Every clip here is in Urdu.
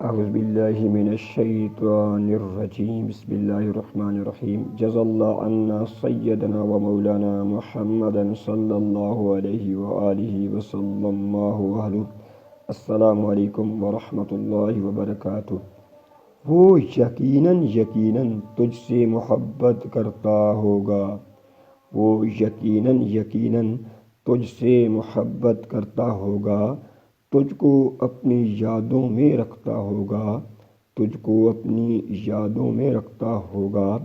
اعوذ باللہ من الشیطان الرجیم بسم اللہ الرحمن الرحیم جزا اللہ عنا سیدنا و مولانا محمد صلی اللہ علیہ وآلہ وسلم السلام علیکم ورحمۃ اللہ وبرکاتہ۔ وہ یقیناً تجھ سے محبت کرتا ہوگا، وہ یقیناً تجھ سے محبت کرتا ہوگا، تجھ کو اپنی یادوں میں رکھتا ہوگا، تجھ کو اپنی یادوں میں رکھتا ہوگا،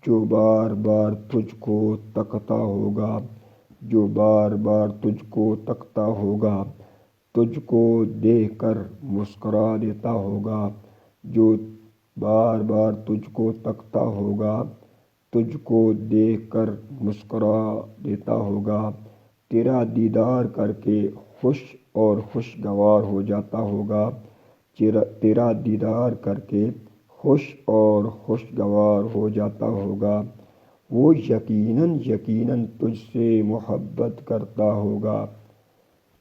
جو بار بار تجھ کو تکتا ہوگا، جو بار بار تجھ کو تکتا ہوگا، تجھ کو دیکھ کر مسکرا دیتا ہوگا، جو بار بار تجھ کو تکتا ہوگا، تجھ کو دیکھ کر مسکرا دیتا ہوگا، تیرا دیدار کر کے خوش اور خوشگوار ہو جاتا ہوگا، تیرا دیدار کر کے خوش اور خوشگوار ہو جاتا ہوگا۔ وہ یقیناً تجھ سے محبت کرتا ہوگا،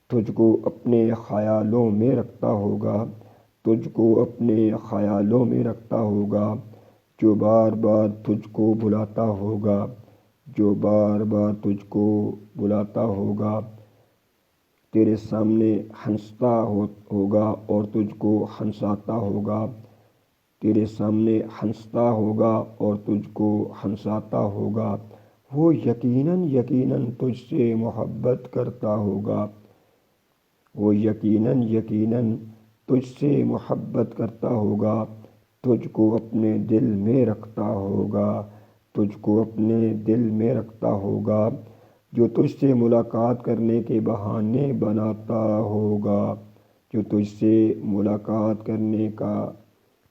تجھ کو اپنے خیالوں میں رکھتا ہوگا، تجھ کو اپنے خیالوں میں رکھتا ہوگا، جو بار بار تجھ کو بلاتا ہوگا، جو بار بار تجھ کو بلاتا ہوگا، تیرے سامنے ہنستا ہوگا اور تجھ کو ہنساتا ہوگا، تیرے سامنے ہنستا ہوگا اور تجھ کو ہنساتا ہوگا۔ وہ یقیناً تجھ سے محبت کرتا ہوگا، وہ یقیناً تجھ سے محبت کرتا ہوگا، تجھ کو اپنے دل میں رکھتا ہوگا، تجھ کو اپنے دل میں رکھتا ہوگا، جو تجھ سے ملاقات کرنے کے بہانے بناتا ہوگا، جو تجھ سے ملاقات کرنے کا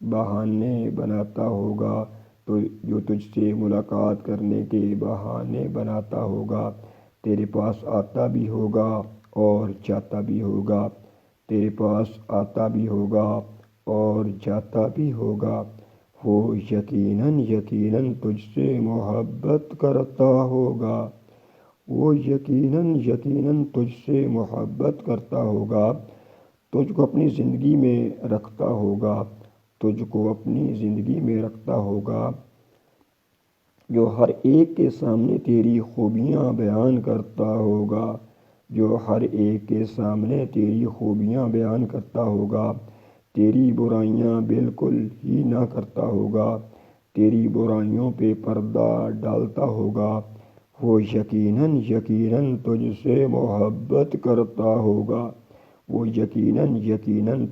بہانے بناتا ہوگا، جو تجھ سے ملاقات کرنے کے بہانے بناتا ہوگا، تیرے پاس آتا بھی ہوگا اور جاتا بھی ہوگا، تیرے پاس آتا بھی ہوگا اور جاتا بھی ہوگا۔ وہ یقیناً تجھ سے محبت کرتا ہوگا، وہ یقیناً تجھ سے محبت کرتا ہوگا، تجھ کو اپنی زندگی میں رکھتا ہوگا، تجھ کو اپنی زندگی میں رکھتا ہوگا، جو ہر ایک کے سامنے تیری خوبیاں بیان کرتا ہوگا، جو ہر ایک کے سامنے تیری خوبیاں بیان کرتا ہوگا، تیری برائیاں بالکل ہی نہ کرتا ہوگا، تیری برائیوں پہ پردہ ڈالتا ہوگا۔ وہ یقیناً تجھ سے محبت کرتا ہوگا، وہ یقیناً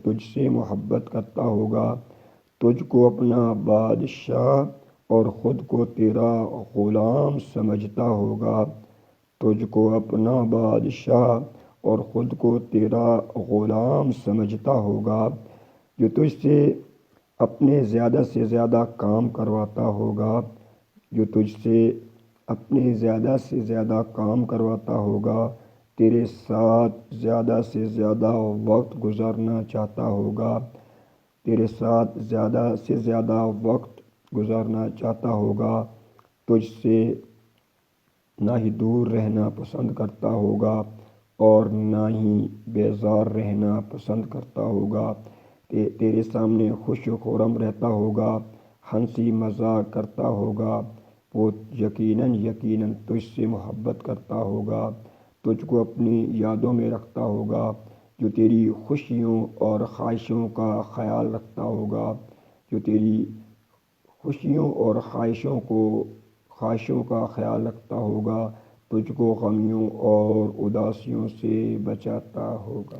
تجھ سے محبت کرتا ہوگا، تجھ کو اپنا بادشاہ اور خود کو تیرا غلام سمجھتا ہوگا، تجھ کو اپنا بادشاہ اور خود کو تیرا غلام سمجھتا ہوگا، جو تجھ سے اپنے زیادہ سے زیادہ کام کرواتا ہوگا، جو تجھ سے اپنے زیادہ سے زیادہ کام کرواتا ہوگا، تیرے ساتھ زیادہ سے زیادہ وقت گزارنا چاہتا ہوگا، تیرے ساتھ زیادہ سے زیادہ وقت گزارنا چاہتا ہوگا، تجھ سے نہ ہی دور رہنا پسند کرتا ہوگا اور نہ ہی بیزار رہنا پسند کرتا ہوگا، تیرے سامنے خوش و خرم رہتا ہوگا، ہنسی مذاق کرتا ہوگا۔ وہ یقیناً تجھ سے محبت کرتا ہوگا، تجھ کو اپنی یادوں میں رکھتا ہوگا، جو تیری خوشیوں اور خواہشوں کا خیال رکھتا ہوگا، جو تیری خوشیوں اور خواہشوں کا خیال رکھتا ہوگا، تجھ کو غمیوں اور اداسیوں سے بچاتا ہوگا۔